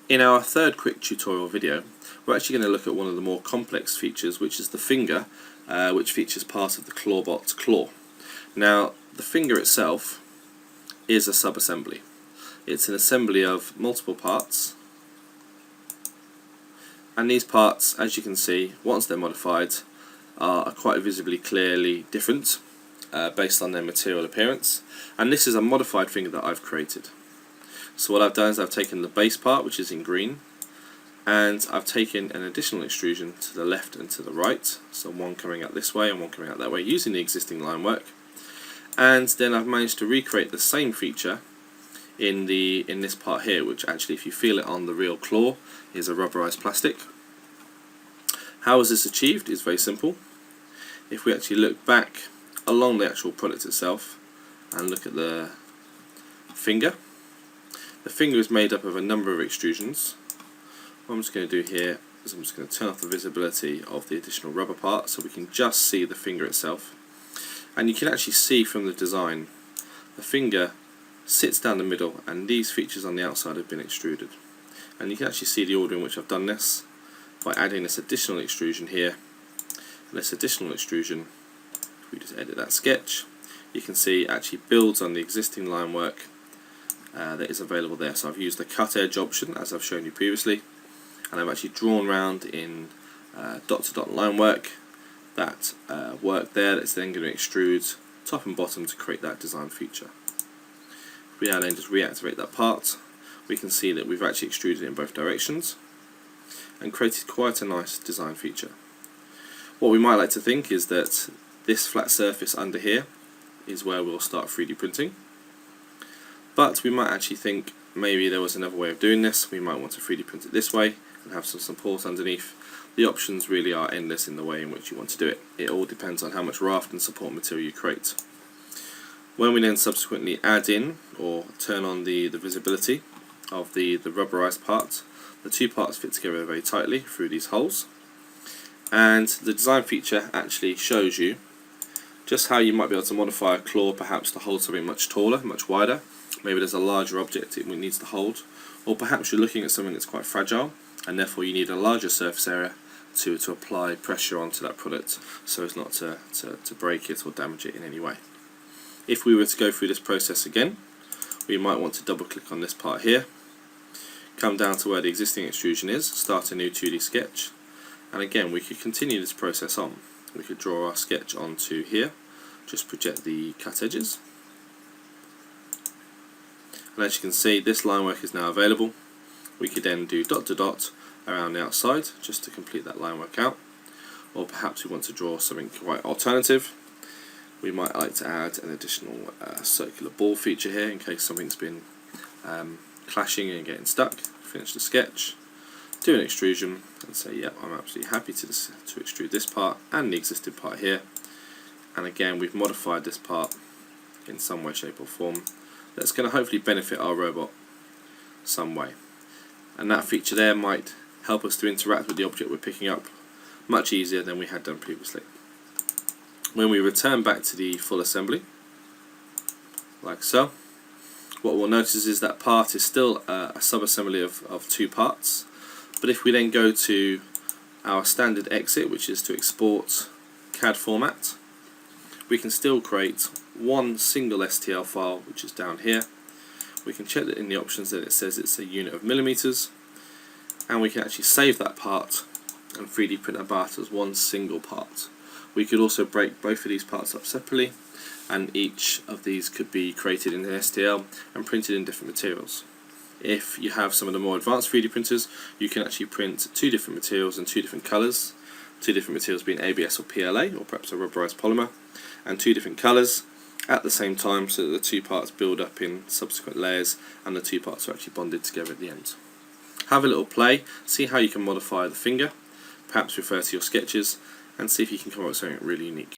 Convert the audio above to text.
In our third quick tutorial video, we're actually going to look at one of the more complex features, which is the finger, which features part of the clawbot's claw. Now, the finger itself is a sub-assembly. It's an assembly of multiple parts, and these parts, as you can see, once they're modified, are quite visibly clearly different based on their material appearance. And this is a modified finger that I've created. So what I've done is I've taken the base part, which is in green, and I've taken an additional extrusion to the left and to the right, so one coming out this way and one coming out that way, using the existing line work. And then I've managed to recreate the same feature in this part here, which actually, if you feel it on the real claw, is a rubberized plastic. How is this achieved? It's very simple. If we actually look back along the actual product itself and look at the finger, the finger is made up of a number of extrusions. What I'm just going to do here is I'm just going to turn off the visibility of the additional rubber part so we can just see the finger itself. And you can actually see from the design, the finger sits down the middle and these features on the outside have been extruded. And you can actually see the order in which I've done this by adding this additional extrusion here. And this additional extrusion, if we just edit that sketch, you can see it actually builds on the existing line work that is available there. So I've used the cut edge option, as I've shown you previously, and I've actually drawn around in dot to dot line work that work there that's then going to extrude top and bottom to create that design feature. If we now then just reactivate that part, we can see that we've actually extruded it in both directions and created quite a nice design feature. What we might like to think is that this flat surface under here is where we'll start 3D printing, but we might actually think maybe there was another way of doing this. We might want to 3D print it this way and have some support underneath. The options really are endless in the way in which you want to do it. It all depends on how much raft and support material you create. When we then subsequently add in or turn on the visibility of the rubberized part, the two parts fit together very tightly through these holes, and the design feature actually shows you just how you might be able to modify a claw perhaps to hold something much taller, much wider. Maybe there's a larger object it needs to hold, or perhaps you're looking at something that's quite fragile and therefore you need a larger surface area to apply pressure onto that product so as not to break it or damage it in any way. If we were to go through this process again, we might want to double click on this part here, come down to where the existing extrusion is, start a new 2D sketch, and again we could continue this process on. We could draw our sketch onto here, just project the cut edges, and as you can see this line work is now available. We could then do dot to dot around the outside just to complete that line work out, or perhaps we want to draw something quite alternative. We might like to add an additional circular ball feature here in case something's been clashing and getting stuck. Finish the sketch, do an extrusion and say yep, I'm absolutely happy to extrude this part and the existing part here, and again we've modified this part in some way, shape or form that's going to hopefully benefit our robot some way. And that feature there might help us to interact with the object we're picking up much easier than we had done previously. When we return back to the full assembly, like so, what we'll notice is that part is still a sub-assembly of two parts, but if we then go to our standard exit, which is to export CAD format, we can still create one single STL file, which is down here. We can check that in the options that it says it's a unit of millimeters, and we can actually save that part and 3D print that part as one single part. We could also break both of these parts up separately, and each of these could be created in an STL and printed in different materials. If you have some of the more advanced 3D printers, you can actually print two different materials and two different colours. Two different materials being ABS or PLA, or perhaps a rubberized polymer, and two different colours at the same time so that the two parts build up in subsequent layers and the two parts are actually bonded together at the end. Have a little play, see how you can modify the finger, perhaps refer to your sketches and see if you can come up with something really unique.